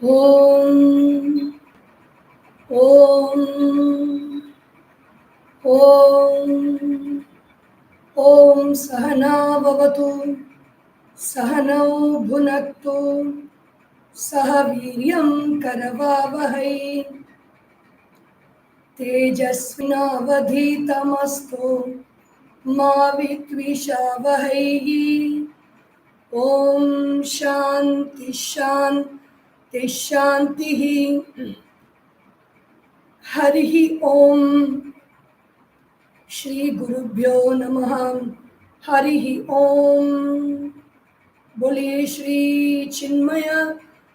Om Om Om Om Sahana Bhavatu Sahanau Bhunaktu Sahaviryam Karavavahai Tejasvinavadhitamastu Ma Vitvishavahai Om Shanti Shanti Shanti Harihi Om Shri Gurubhyo Namaha Harihi Om बोलिए श्री चिन्मय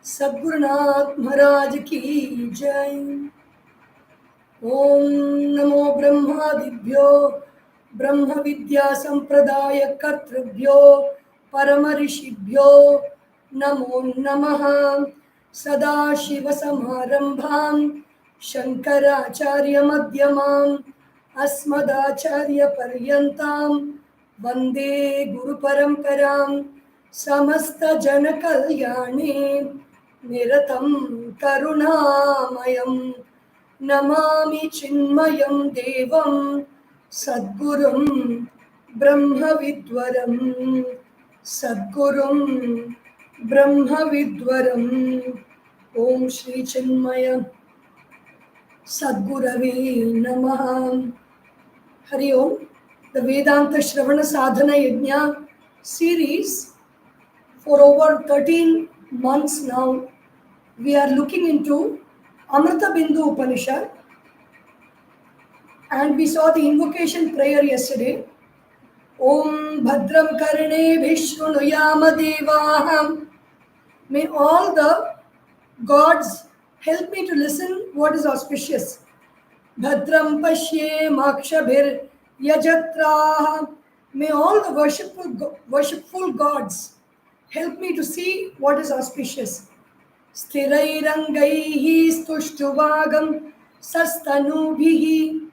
सद्गुरुनाथ महाराज की जय। ओम नमो ब्रह्मादिभ्यो ब्रह्म विद्या संप्रदाय कर्तृभ्यो परम ऋषिभ्यो नमो नमः। सदाशिव समारंभां शंकराचार्य मध्यमाम् अस्मदाचार्य पर्यन्तां वन्दे गुरु परंपरां। समस्त जन कल्याणे निरतं करुणामयं नमामि चिन्मयं देवं सद्गुरुं ब्रह्मविद्वरं सद्गुरुं ब्रह्मविद्वरम्। ओम श्री चिन्मय सद्गुरवे नमः। हरि ओम। The Vedanta Shravana Sadhana Yagna series, for over 13 months now, we are looking into Amrita Bindu Upanishad, and we saw the invocation prayer yesterday. Om Bhadram Karne Vishnunuyama Devaham. May all the gods help me to listen what is auspicious. Bhadram Pashye Makshabhir Yajatraha. May all the worshipful gods help me to see what is auspicious. Sthirairangaihi stushtuvagam sastanubhihi.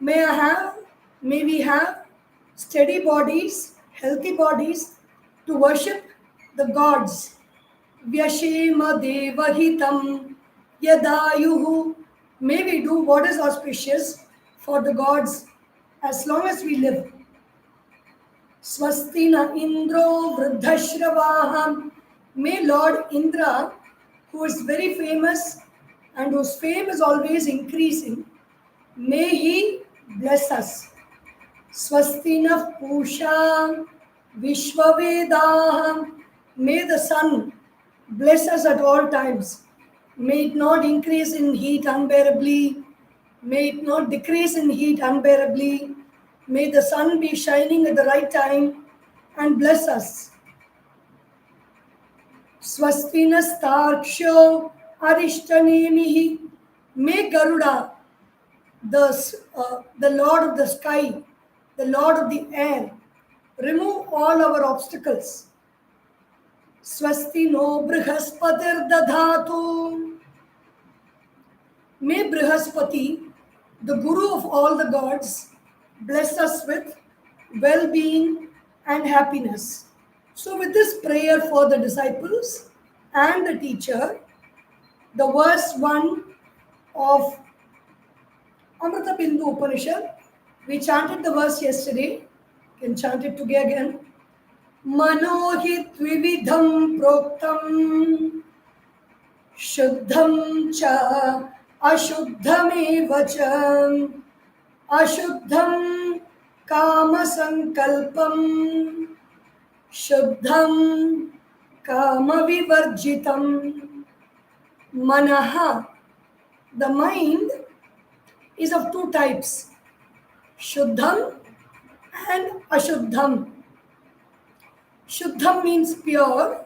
May we have steady bodies, healthy bodies to worship the gods. Vyashema devahitam yadayuhu. May we do what is auspicious for the gods as long as we live. Swastina Indro Vruddhashravaham. May Lord Indra, who is very famous and whose fame is always increasing, may he bless us. Swastina Pusha Vishwavedaham. May the sun bless us at all times. May it not increase in heat unbearably. May it not decrease in heat unbearably. May the sun be shining at the right time and bless us. Swastinastarksho Arishtanemihi. May Garuda, the Lord of the sky, the Lord of the air, remove all our obstacles. Swastino Brihaspatir Dadhatu. May Brihaspati, the Guru of all the gods, bless us with well-being and happiness. So with this prayer for the disciples and the teacher, the verse 1 of Amrita Bindu Upanishad, we chanted the verse yesterday, can chant it together again. Manohit vividham proktam shuddham cha ashuddhameva cha ashuddham kama sankalpam shuddham kama vivarjitam. Manaha, the mind, is of two types, shuddham and ashuddham. Shuddham means pure,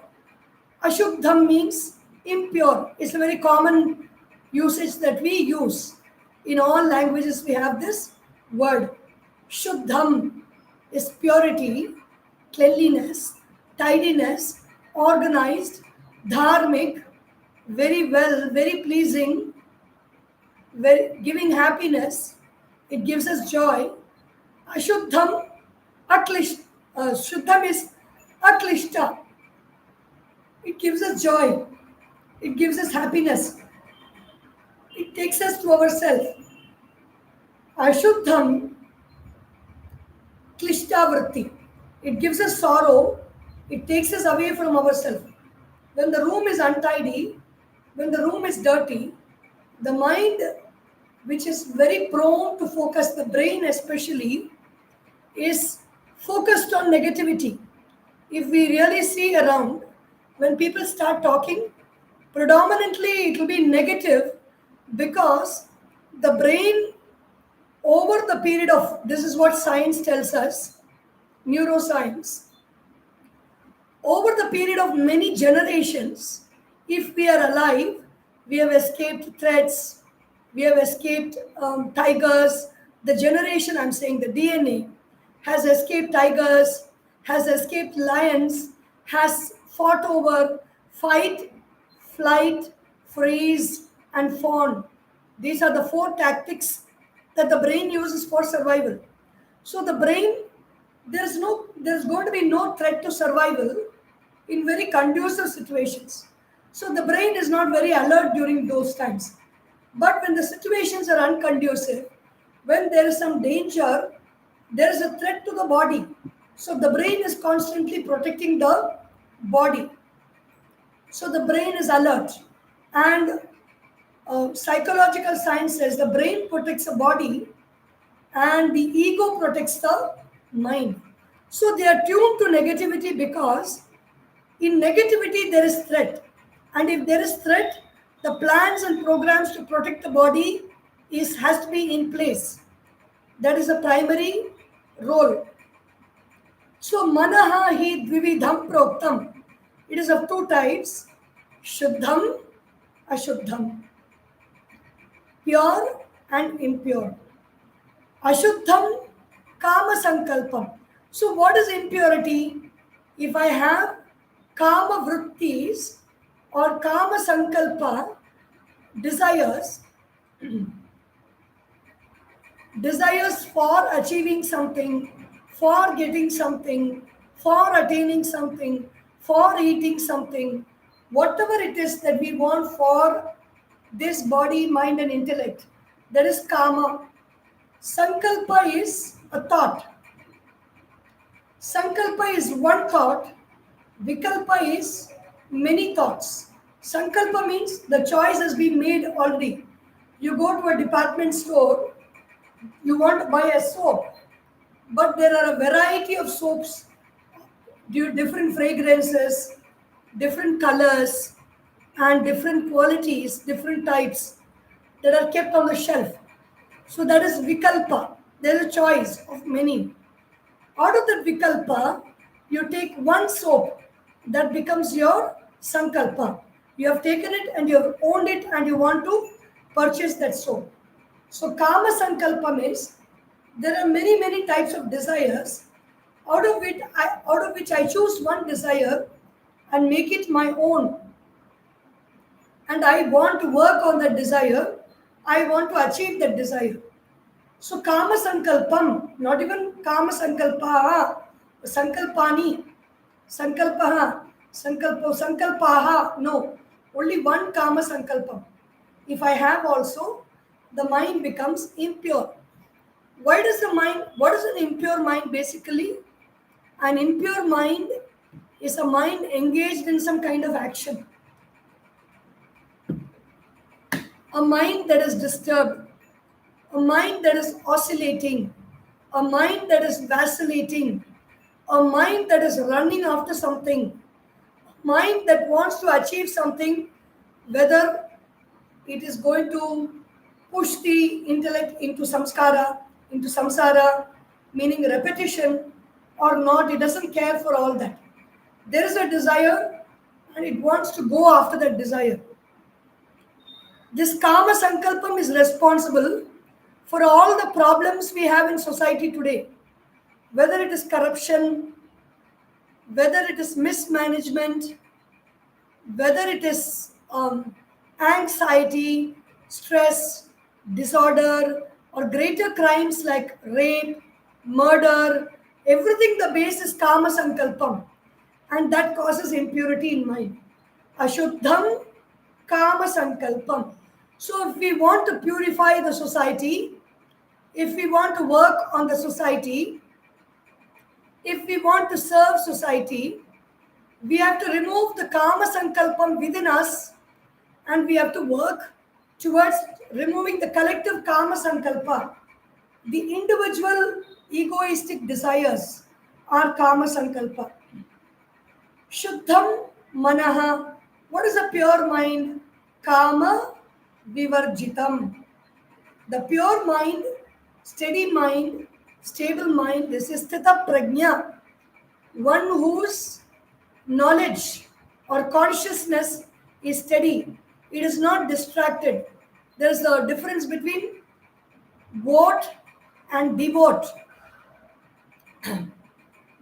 ashuddham means impure. It's a very common usage that we use. In all languages we have this word. Shuddham is purity, cleanliness, tidiness, organized, dharmic, very well, very pleasing, very giving happiness. It gives us joy. Ashuddham, Shuddham is aklishta. It gives us joy. It gives us happiness. It takes us to ourself. Ashuddham Klishtavrti. It gives us sorrow. It takes us away from ourselves. When the room is untidy, when the room is dirty, the mind, which is very prone to focus, the brain especially, is focused on negativity. If we really see around, when people start talking, predominantly it will be negative because the brain, over the period of, this is what science tells us, neuroscience, over the period of many generations, if we are alive, we have escaped threats, we have escaped tigers. The generation, I'm saying the DNA, has escaped tigers, has escaped lions, has fought over fight, flight, freeze, and fawn. These are the four tactics that the brain uses for survival. So the brain, there's going to be no threat to survival in very conducive situations. So the brain is not very alert during those times. But when the situations are unconducive, when there is some danger, there is a threat to the body. So the brain is constantly protecting the body. So the brain is alert. And psychological science says the brain protects the body and the ego protects the mind. So they are tuned to negativity because in negativity there is threat. And if there is threat, the plans and programs to protect the body has to be in place. That is a primary role. So manaha hi dvividham proktam. It is of two types, shuddham, ashuddham, pure and impure. Ashuddham, kama sankalpam. So what is impurity? If I have kama vrittis or kama sankalpa, desires for achieving something, for getting something, for attaining something, for eating something, whatever it is that we want for this body, mind, and intellect, that is kama. Sankalpa is a thought. Sankalpa is one thought. Vikalpa is many thoughts. Sankalpa means the choice has been made already. You go to a department store, you want to buy a soap, but there are a variety of soaps, different fragrances, different colors, and different qualities, different types that are kept on the shelf. So that is vikalpa. There is a choice of many. Out of that vikalpa, you take one soap that becomes your sankalpa. You have taken it and you have owned it and you want to purchase that soap. So kama sankalpa means there are many, many types of desires, out of which I choose one desire and make it my own. And I want to work on that desire. I want to achieve that desire. So kama sankalpam, not even kama sankalpa, sankalpani, sankalpaha, sankalpaha, no, only one kama sankalpam. If I have also, the mind becomes impure. What is an impure mind basically? An impure mind is a mind engaged in some kind of action. A mind that is disturbed, a mind that is oscillating, a mind that is vacillating, a mind that is running after something, a mind that wants to achieve something, whether it is going to push the intellect into samskara, into samsara, meaning repetition, or not, it doesn't care for all that. There is a desire and it wants to go after that desire. This kama sankalpam is responsible for all the problems we have in society today, whether it is corruption, whether it is mismanagement, whether it is anxiety, stress, disorder, or greater crimes like rape, murder, everything the base is kama sankalpam, and that causes impurity in mind. Ashuddham Kama Sankalpam. So if we want to purify the society, if we want to work on the society, if we want to serve society, we have to remove the Kama Sankalpam within us, and we have to work towards removing the collective Kama Sankalpa. The individual egoistic desires are Kama Sankalpa. Shuddham Manaha. What is a pure mind? Kama Vivarjitam. The pure mind, steady mind, stable mind, this is Sthita Prajna. One whose knowledge or consciousness is steady. It is not distracted. There is a difference between vote and devote.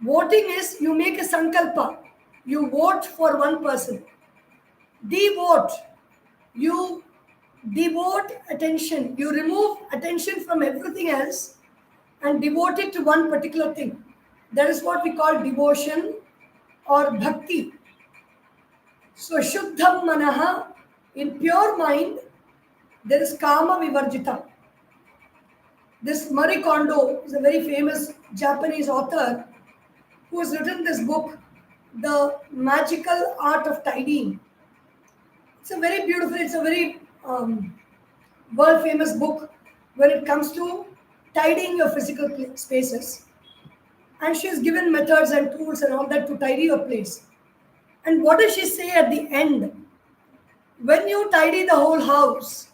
Voting is you make a sankalpa. You vote for one person. Devote. You devote attention. You remove attention from everything else and devote it to one particular thing. That is what we call devotion or bhakti. So Shuddham Manaha, in pure mind, there is Kama Vivarjita. This Marie Kondo is a very famous Japanese author who has written this book, The Magical Art of Tidying. It's a very beautiful, it's a very world famous book when it comes to tidying your physical spaces. And she has given methods and tools and all that to tidy your place. And what does she say at the end? When you tidy the whole house,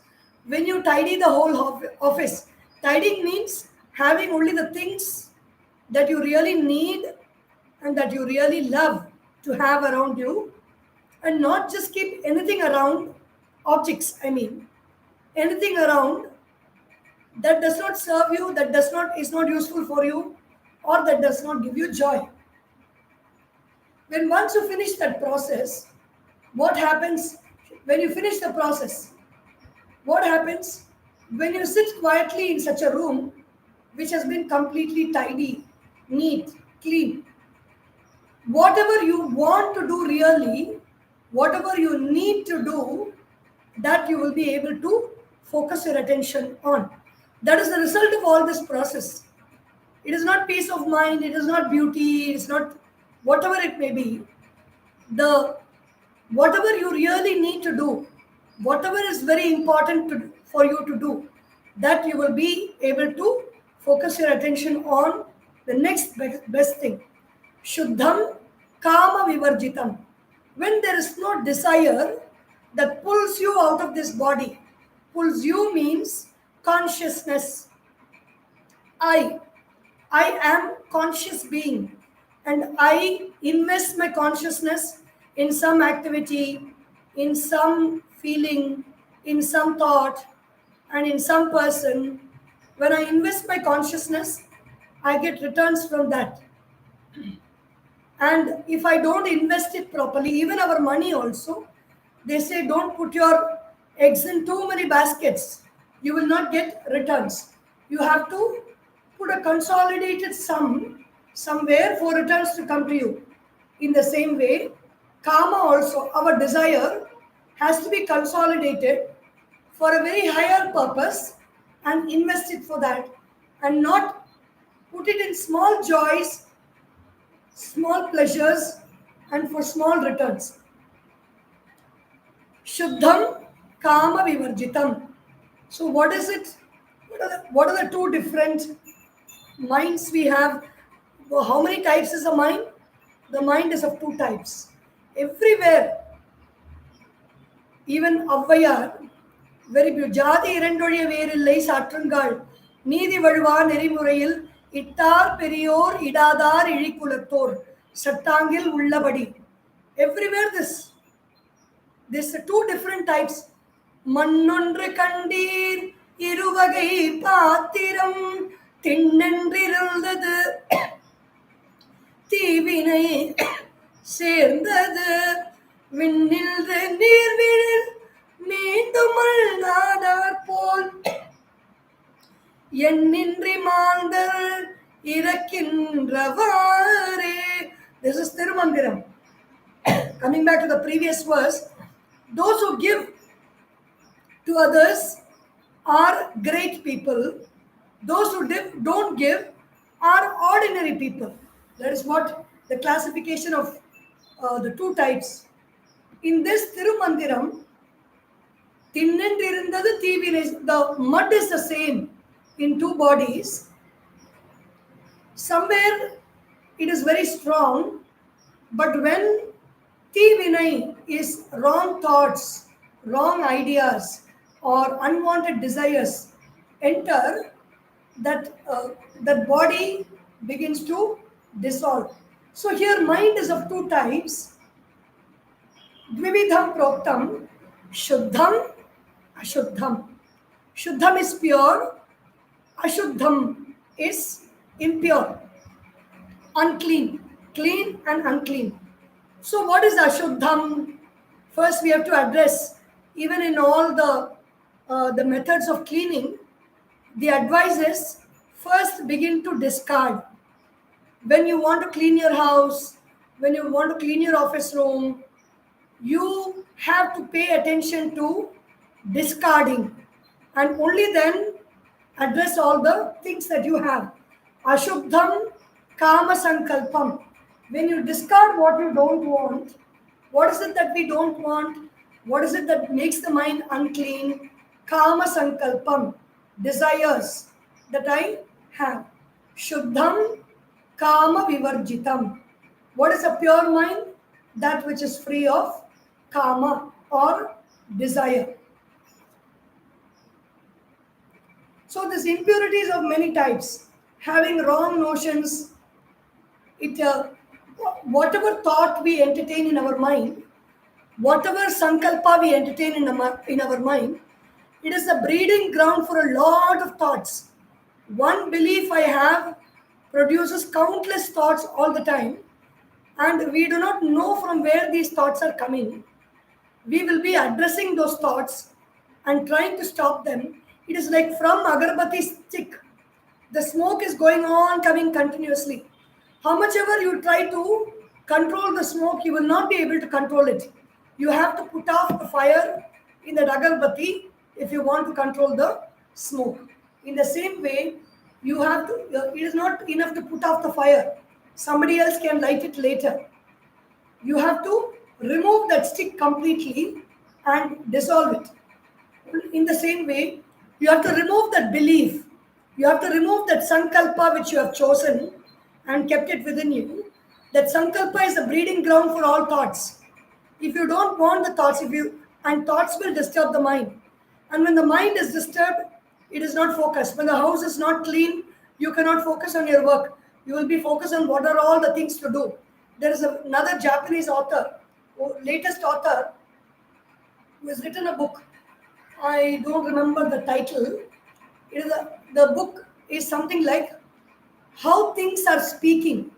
when you tidy the whole office, tidying means having only the things that you really need and that you really love to have around you, and not just keep anything around, objects, anything around that does not serve you, that is not useful for you, or that does not give you joy. When once you finish that process, what happens when you finish the process? What happens when you sit quietly in such a room which has been completely tidy, neat, clean? Whatever you want to do really, whatever you need to do, that you will be able to focus your attention on. That is the result of all this process. It is not peace of mind, it is not beauty, it is not whatever it may be. Whatever you really need to do, whatever is very important for you to do, that you will be able to focus your attention on the next best thing. Shuddham Kama Vivarjitam. When there is no desire that pulls you out of this body, pulls you means consciousness. I am conscious being, and I invest my consciousness in some activity, in some feeling, in some thought, and in some person. When I invest my consciousness, I get returns from that. And if I don't invest it properly, even our money also, they say don't put your eggs in too many baskets. You will not get returns. You have to put a consolidated sum somewhere for returns to come to you. In the same way, karma also, our desire has to be consolidated for a very higher purpose and invest it for that, and not put it in small joys, small pleasures, and for small returns. Shuddham Kama Vivarjitam. So what is it? What are the two different minds we have? How many types is a mind? The mind is of two types. Everywhere, even Avvayar, very beautiful. Jati irandoliya verillai satrungal, நீதி வழுவா நெறிமுறையில் இட்டார் பெரியோர் இடாதார் இழிக்குலத்தோர் சட்டாங்கில் உள்ளபடி. Everywhere this two different types. மண்ணொன்று கண்டீர் இருவகை பாத்திரம் திண்ணென்றிருந்தது தீவினை சேர்ந்தது விண்ணில் நீர்விழில் மீண்டும் நாடார் போல் எண்ணின்றி மாந்தர் இறக்கின்றவாறே. This is Tirumandiram. Coming back to the previous verse, those who give to others are great people. Those who don't give are ordinary people. That is what the classification of the two types. In this Tirumandiram, the mud is the same in two bodies. Somewhere it is very strong, but when Tivinay is wrong thoughts, wrong ideas, or unwanted desires enter, that body begins to dissolve. So here mind is of two types. Dvividham proktam, Shuddham, Ashuddham. Shuddham is pure, Ashuddham is impure, unclean, clean and unclean. So what is Ashuddham? First we have to address, even in all the methods of cleaning, the advice is first begin to discard. When you want to clean your house, when you want to clean your office room, you have to pay attention to discarding, and only then address all the things that you have. Ashuddham kama sankalpam. When you discard what you don't want, what is it that we don't want? What is it that makes the mind unclean? Kama sankalpam, desires that I have. Shuddham kama vivarjitam. What is a pure mind? That which is free of kama or desire. So this impurity is of many types. Having wrong notions, whatever thought we entertain in our mind, whatever sankalpa we entertain in our mind, it is a breeding ground for a lot of thoughts. One belief I have produces countless thoughts all the time, and we do not know from where these thoughts are coming. We will be addressing those thoughts and trying to stop them. It is like from agarbatti stick. The smoke is going on, coming continuously. How much ever you try to control the smoke, you will not be able to control it. You have to put off the fire in the agarbatti if you want to control the smoke. In the same way, you have to. It is not enough to put off the fire. Somebody else can light it later. You have to remove that stick completely and dissolve it. In the same way, you have to remove that belief. You have to remove that sankalpa which you have chosen and kept it within you. That sankalpa is the breeding ground for all thoughts. If you don't want the thoughts, and thoughts will disturb the mind. And when the mind is disturbed, it is not focused. When the house is not clean, you cannot focus on your work. You will be focused on what are all the things to do. There is another Japanese author, latest author, who has written a book. I don't remember the title. The book is something like How Things Are Speaking.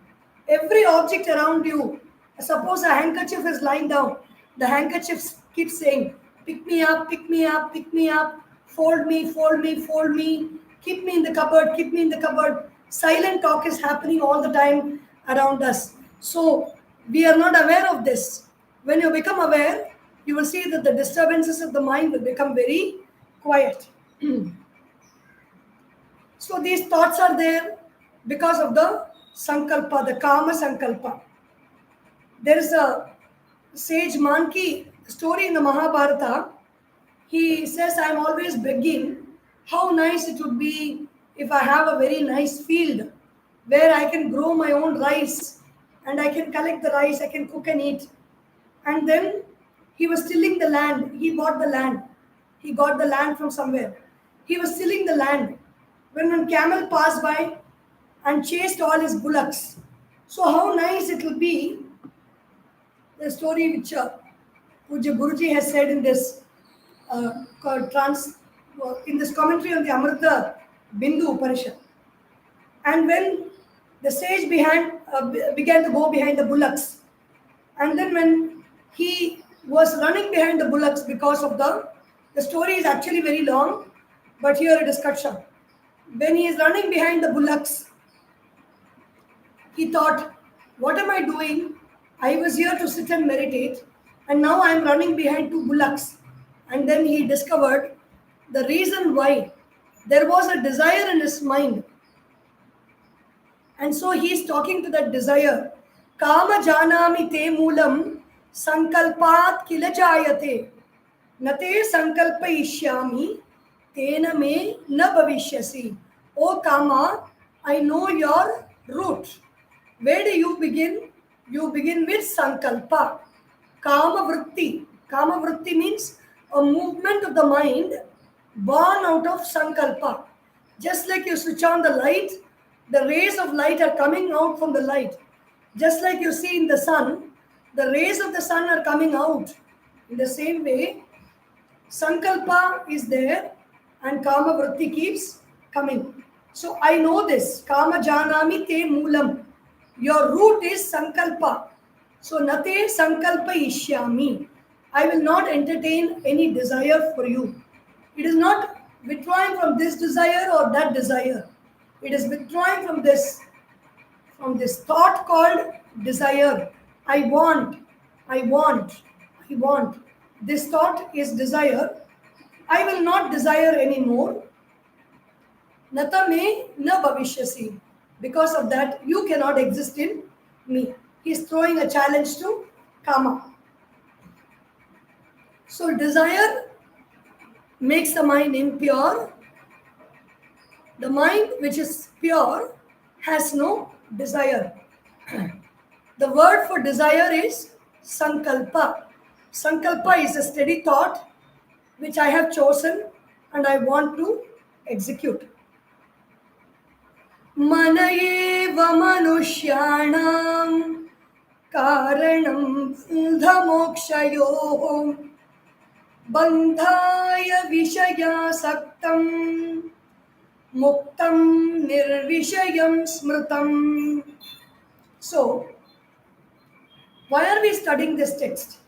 Every object around you, suppose a handkerchief is lying down, the handkerchief keeps saying, pick me up, pick me up, pick me up, fold me, fold me, fold me, keep me in the cupboard, keep me in the cupboard. Silent talk is happening all the time around us. So we are not aware of this. When you become aware, you will see that the disturbances of the mind will become very quiet. So these thoughts are there because of the sankalpa, the kama sankalpa. There is a sage Manki story in the Mahabharata. He says, I am always begging, how nice it would be if I have a very nice field where I can grow my own rice and I can collect the rice, I can cook and eat. And then he was tilling the land. He bought the land. He got the land from somewhere. He was tilling the land when one camel passed by and chased all his bullocks. So how nice it will be, the story which Puja Guruji has said in this in this commentary on the Amrita Bindu Upanishad. And when the sage began to go behind the bullocks, and then when he was running behind the bullocks because of the story is actually very long, but here it is cut short. When he is running behind the bullocks, he thought, what am I doing? I was here to sit and meditate, and now I am running behind two bullocks. And then he discovered The reason why, there was a desire in his mind. And so he is talking to that desire. Kama janami te moolam sankalpat kila jayate. Nate sankalpa ishyami tena me na bhavishyasi. O Kama, I know your root. Where do you begin? You begin with sankalpa. Kama vritti. Kama vritti means a movement of the mind born out of sankalpa. Just like you switch on the light, the rays of light are coming out from the light. Just like you see in the sun, the rays of the sun are coming out. In the same way, sankalpa is there and kama vritti keeps coming. So I know this. Kama janami te moolam. Your root is sankalpa. So nate sankalpa ishyami. I will not entertain any desire for you. It is not withdrawing from this desire or that desire. It is withdrawing from this thought called desire. I want. This thought is desire. I will not desire anymore. Nata me na bhavishyasi. Because of that, you cannot exist in me. He is throwing a challenge to Kama. So desire makes the mind impure. The mind which is pure has no desire. The word for desire is sankalpa. Sankalpa is a steady thought which I have chosen and I want to execute. Mana eva manushyanam karanam dhamokshayom bandhaya vishayasaktam muktam nirvishayam smritam. So, why are we studying this text?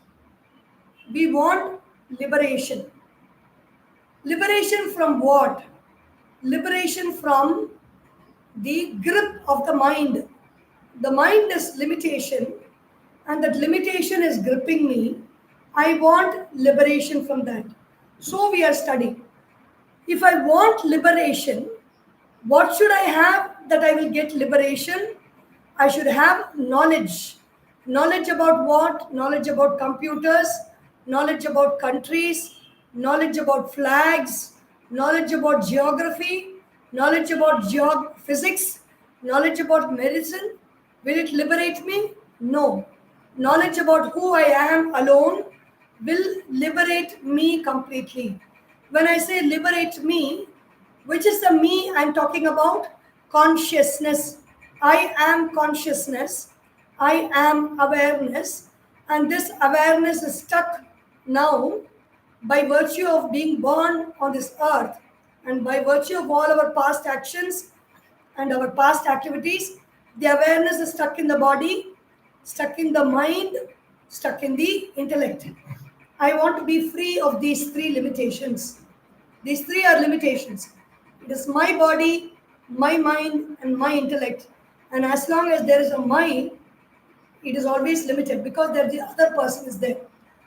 We want liberation. Liberation from what? Liberation from the grip of the mind. The mind is limitation, and that limitation is gripping me. I want liberation from that. So we are studying. If I want liberation, what should I have that I will get liberation? I should have knowledge. Knowledge about what? Knowledge about computers, knowledge about countries, knowledge about flags, knowledge about geography, knowledge about physics, knowledge about medicine. Will it liberate me? No. Knowledge about who I am alone will liberate me completely. When I say liberate me, which is the me I'm talking about? Consciousness. I am consciousness. I am awareness. And this awareness is stuck now by virtue of being born on this earth and by virtue of all our past actions and our past activities. The awareness is stuck in the body, stuck in the mind, stuck in the intellect. I want to be free of these three limitations. These three are limitations. It is my body, my mind, and my intellect. And as long as there is a mind, it is always limited because the other person is there.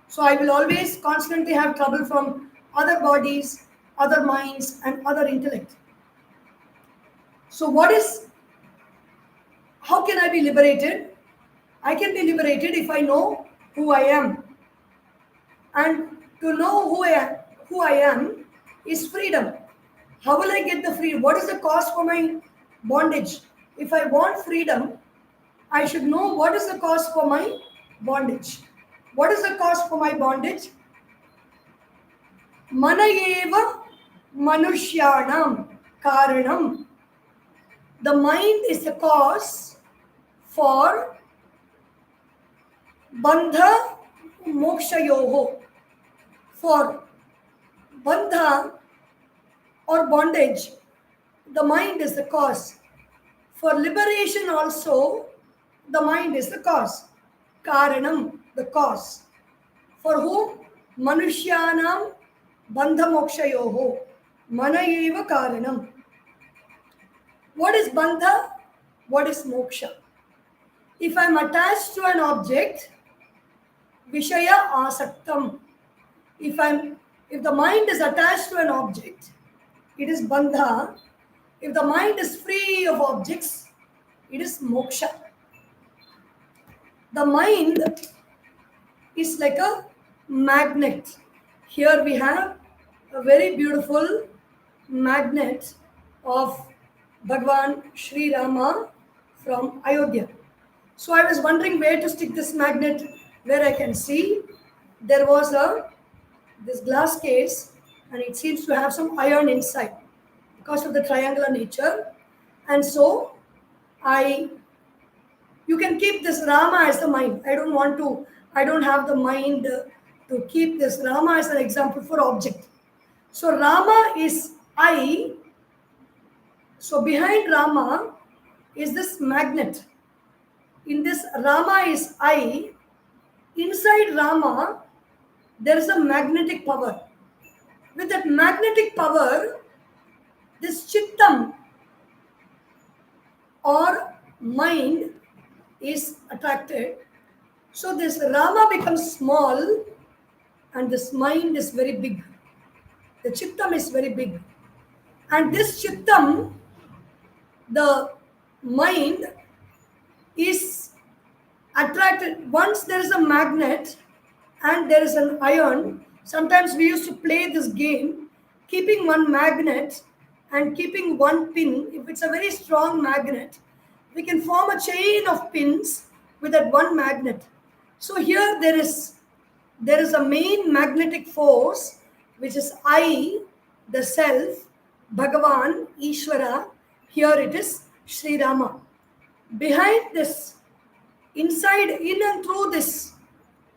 So I will always constantly have trouble from other bodies, other minds, and other intellect. So how can I be liberated? I can be liberated if I know who I am. And to know who I am is freedom. How will I get the freedom? What is the cost for my bondage? If I want freedom, I should know what is the cost for my bondage. What is the cost for my bondage? Mana eva manushyanam karanam. The mind is the cause for bandha mokshayoho. For bandha or bondage, the mind is the cause. For liberation also, the mind is the cause. Karanam, the cause. For whom? Manushyanam bandha mokshayoho. Mana eva karanam. What is bandha? What is moksha? If I am attached to an object, vishaya asaktam. If I am If the mind is attached to an object, it is bandha. If the mind is free of objects, it is moksha. The mind is like a magnet. Here we have a very beautiful magnet of Bhagwan Sri Rama from Ayodhya. So I was wondering where to stick this magnet, where I can see there was this glass case, and it seems to have some iron inside because of the triangular nature. And so you can keep this Rama as the mind. I don't have the mind to keep this Rama as an example for object. So Rama is I. So behind Rama is this magnet. In this Rama is I. Inside Rama, there is a magnetic power. With that magnetic power, this chittam or mind is attracted. So this Rama becomes small and this mind is very big. The chittam is very big. And this chittam, the mind, is attracted. Once there is a magnet and there is an iron, sometimes we used to play this game, keeping one magnet and keeping one pin. If it's a very strong magnet, we can form a chain of pins with that one magnet. So here there is a main magnetic force, which is I, the self, Bhagavan, Ishvara. Here it is Sri Rama. Behind this, inside, in and through this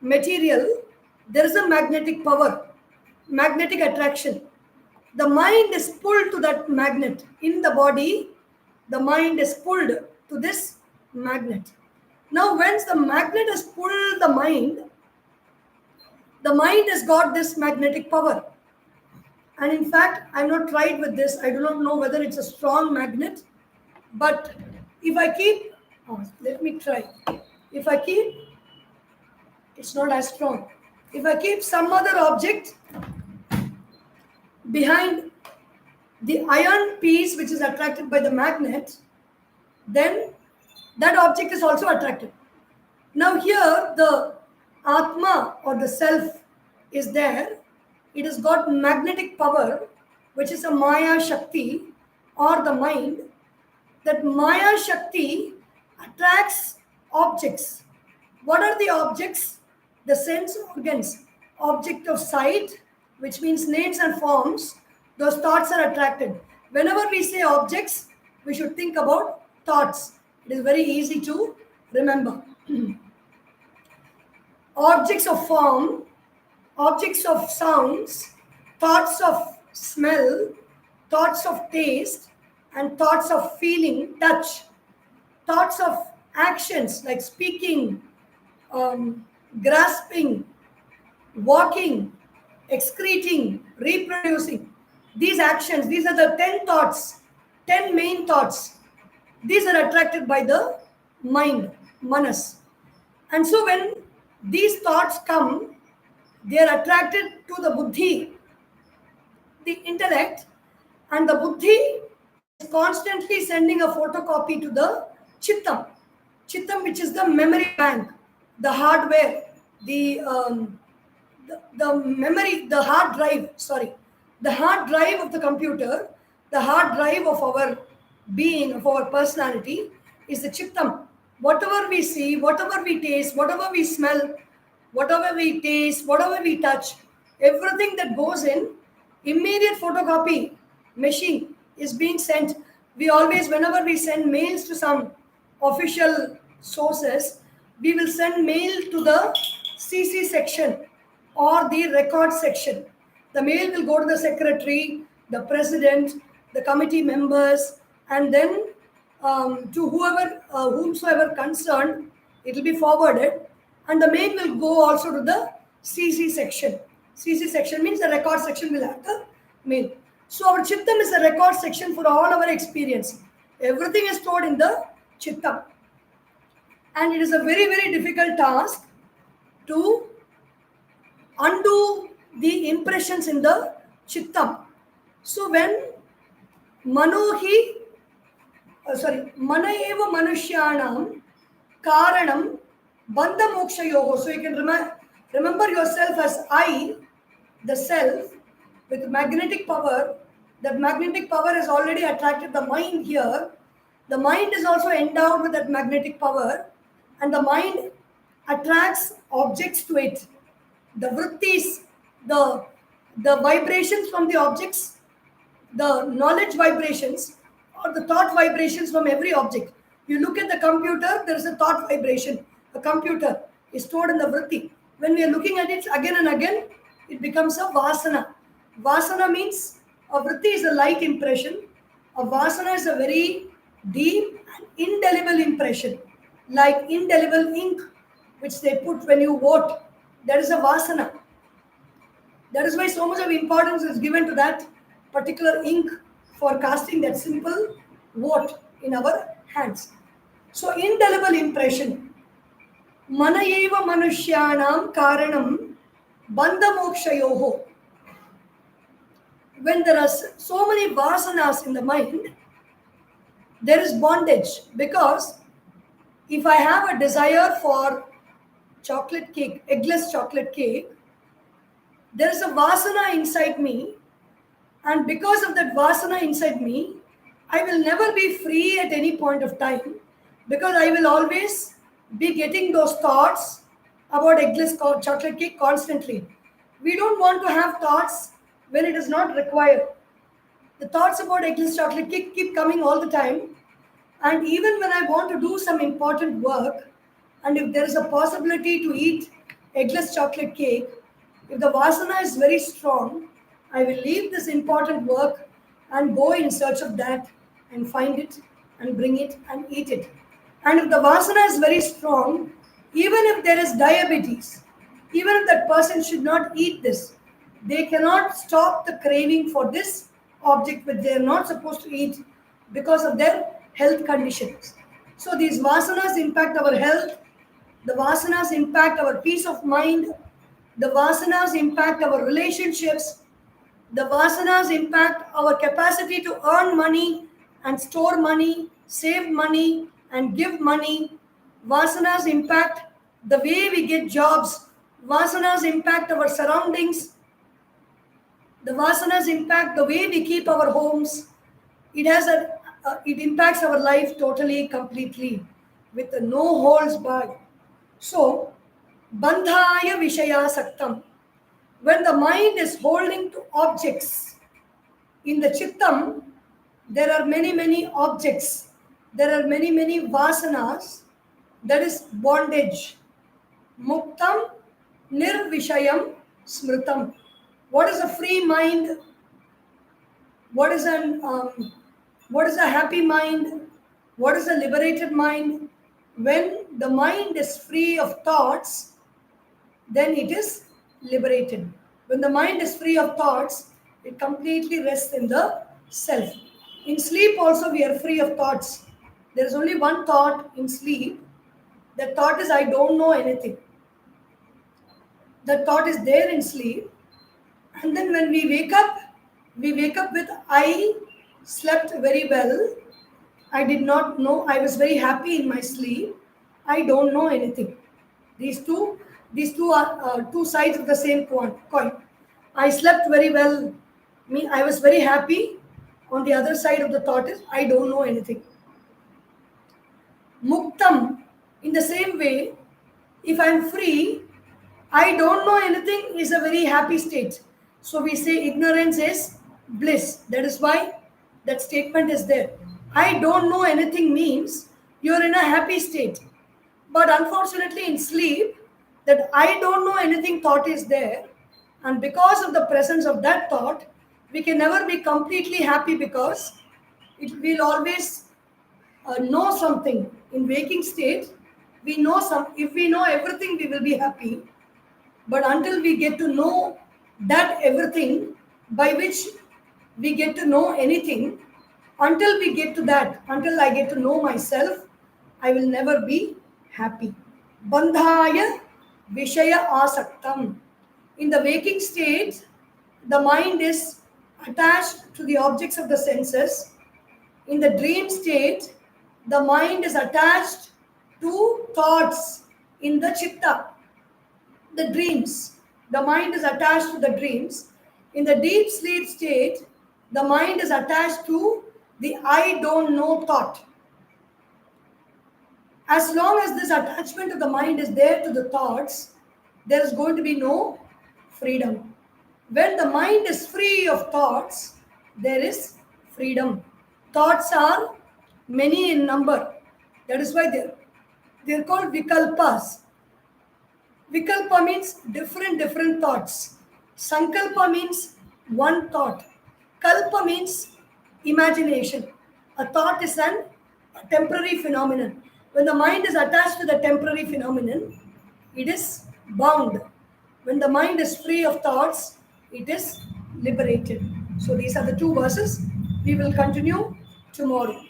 material, there is a magnetic power, magnetic attraction. The mind is pulled to that magnet. In the body, the mind is pulled to this magnet. Now, once the magnet has pulled the mind has got this magnetic power. And in fact, I've not tried with this. I do not know whether it's a strong magnet. But if I keep, let me try. If I keep, it's not as strong. If I keep some other object behind the iron piece which is attracted by the magnet, then that object is also attracted. Now here the Atma or the self is there. It has got magnetic power, which is a Maya Shakti or the mind. That Maya Shakti attracts objects. What are the objects? The sense organs. Object of sight, which means names and forms, those thoughts are attracted. Whenever we say objects, we should think about thoughts. It is very easy to remember. Objects of form, objects of sounds, thoughts of smell, thoughts of taste, and thoughts of feeling, touch, thoughts of actions like speaking, grasping, walking, excreting, reproducing. These actions, these are the 10 thoughts, 10 main thoughts. These are attracted by the mind, manas. And so when these thoughts come, they are attracted to the buddhi, the intellect, and the buddhi is constantly sending a photocopy to the chittam. Chittam, which is the memory bank, the hardware, the memory, the hard drive, the hard drive of the computer, the hard drive of our being, of our personality is the chittam. Whatever we see, whatever we taste, whatever we smell, whatever we taste, whatever we touch, everything that goes in, immediate photocopy machine is being sent. We always, whenever we send mails to some official sources, we will send mail to the CC section or the record section. The mail will go to the secretary, the president, the committee members, and then to whomsoever concerned, it will be forwarded, and the mail will go also to the CC section. CC section means the record section will have the mail. So our chittam is a record section for all our experience. Everything is stored in the chittam. And it is a very, very difficult task to undo the impressions in the chittam. So when manohi, mana eva manushyanam karanam bandha moksha yoga. So you can remember yourself as I, the self, with magnetic power. That magnetic power has already attracted the mind here. The mind is also endowed with that magnetic power, and the mind attracts objects to it. The vrittis, the vibrations from the objects, the knowledge vibrations or the thought vibrations from every object. You look at the computer, there is a thought vibration. A computer is stored in the vritti. When we are looking at it again and again, it becomes a vasana. Vasana means a vritti is a light impression. A vasana is a very deep and indelible impression, like indelible ink, which they put when you vote. That is a vasana. That is why so much of importance is given to that particular ink for casting that simple vote in our hands. So indelible impression. Mana eva manushyanam karanam bandha mokshayoho. When there are so many vasanas in the mind, there is bondage, because if I have a desire for chocolate cake, eggless chocolate cake, there is a vasana inside me, and because of that vasana inside me, I will never be free at any point of time, because I will always be getting those thoughts about eggless chocolate cake constantly. We don't want to have thoughts when it is not required. The thoughts about eggless chocolate cake keep coming all the time, and even when I want to do some important work, and if there is a possibility to eat eggless chocolate cake, if the vasana is very strong, I will leave this important work and go in search of that and find it and bring it and eat it. And if the vasana is very strong, even if there is diabetes, even if that person should not eat this, they cannot stop the craving for this object which they are not supposed to eat because of their health conditions. So these vasanas impact our health, the vasanas impact our peace of mind, the vasanas impact our relationships, the vasanas impact our capacity to earn money and store money, save money and give money. Vasanas impact the way we get jobs. Vasanas impact our surroundings. The vasanas impact the way we keep our homes. It impacts our life totally, completely, with no holds barred. So, bandhaya vishaya saktam. When the mind is holding to objects, in the chittam, there are many objects. There are many vasanas. That is bondage. Muktam nirvishayam smritam. What is a free mind? What is a happy mind? What is a liberated mind? When the mind is free of thoughts, then it is liberated. When the mind is free of thoughts, it completely rests in the self. In sleep also we are free of thoughts. There is only one thought in sleep. That thought is I don't know anything. That thought is there in sleep. And then when we wake up with I slept very well. I did not know. I was very happy in my sleep. I don't know anything. These two are two sides of the same coin. I slept very well. I was very happy. On the other side of the thought is I don't know anything. Muktam, in the same way, if I am free, I don't know anything is a very happy state. So we say ignorance is bliss. That is why that statement is there. I don't know anything means you are in a happy state. But unfortunately in sleep, that I don't know anything thought is there. And because of the presence of that thought, we can never be completely happy, because it will always know something. In waking state, we know if we know everything, we will be happy. But until we get to know that everything by which we get to know anything, until we get to that, until I get to know myself, I will never be happy. Bandhaya vishaya asaktam. In the waking state, the mind is attached to the objects of the senses. In the dream state, the mind is attached to thoughts in the chitta, the dreams. The mind is attached to the dreams. In the deep sleep state, the mind is attached to the I don't know thought. As long as this attachment of the mind is there to the thoughts, there is going to be no freedom. When the mind is free of thoughts, there is freedom. Thoughts are many in number. That is why they're called vikalpas. Vikalpa means different thoughts. Sankalpa means one thought. Kalpa means imagination. A thought is a temporary phenomenon. When the mind is attached to the temporary phenomenon, it is bound. When the mind is free of thoughts, it is liberated. So these are the two verses. We will continue tomorrow.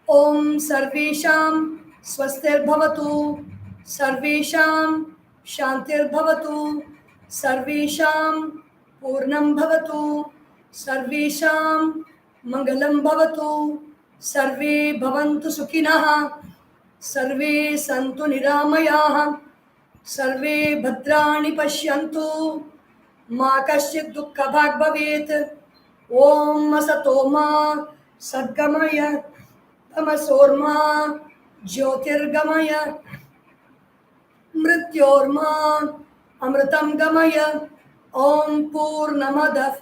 Om Sarvesham Swastirбhavatu Sarvesham Shantirbhavatu Sarvesham Purnam Bhavatu Sarvesham Mangalam Bhavatu Sarve Bhavantu Sukhinah Sarve Santu Niramayah Sarve Bhadrani Pashyantu Ma Kaschid Dukkha Bhag Bhavet Om Asatoma Sadgamaya Tamasorma Jyotirgamaya Mrityorma Amritam Gamaya Om Purnamadav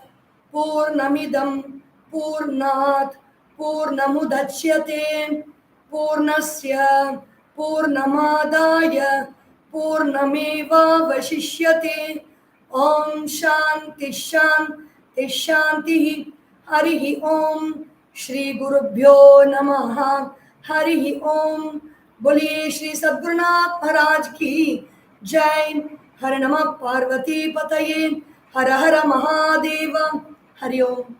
Purnamidam Purnat Purnamudachyate Purnasya Purnamadaya Purnameva Vashishyate Om Shanti Shanti Shanti Harihi Om Shri Gurubhyo Namaha Harihi Om Boliye Shri Sadgurunath Maharaj Ki Jai Har Namah Parvati Pataye Har Har Mahadeva Hari Om